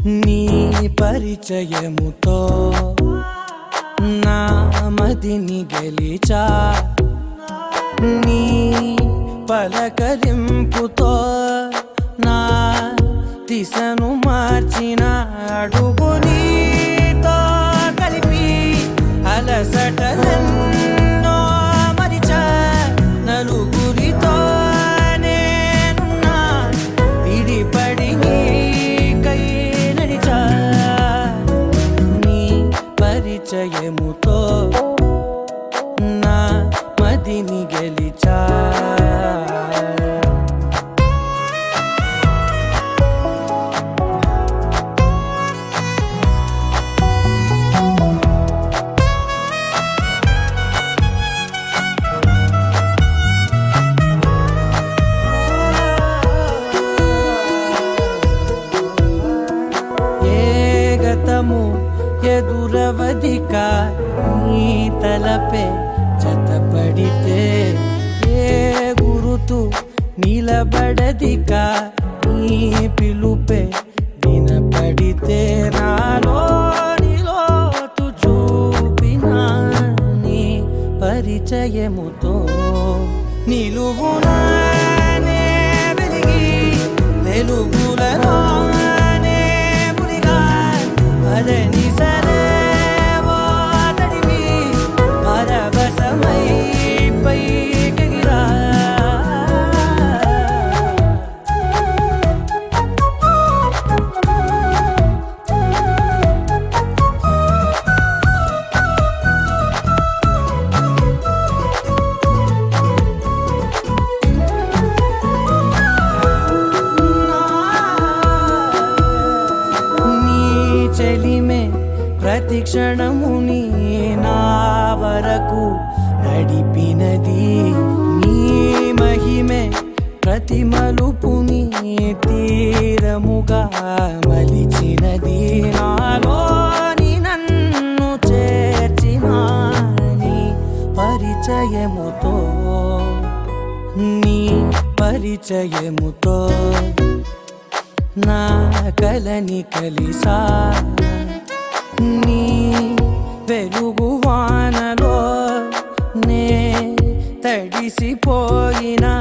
నీ పరిచయముతో నా మదిని గెలిచా, నీ పలకరింపుతో నా దిశను మార్చిన అడుగు నీతో కలిపి అలసటలెన్నో మరిచా, నలుగురితో నేనున్నా విడిపడి నీకై నడిచా, నీ పరిచయముతో నా మదిని గెలిచా. ఎదురవధిక నీ తలపే జతపడితే, ఏ గురుతు నిలబడదిక నీ పిలుపే వినపడితే, నాలోని లోతు చూపిన నీ పరిచయముతో నిలువునానే వెలిగి వెలుగులలో అదని సరేవో తడివి పరవశమై పైకెగిరా. చెలిమే ప్రతి క్షణముని నా వరకు నడిపినది, నీ మహిమే ప్రతి మలుపుని తీరముగా మలిచినది, నాలోని నన్ను చేర్చిన నీ పరిచయముతో, నీ పరిచయముతో నా కలని కలిసా, నీ వెలుగు వానలో నే తడిసిపోయినా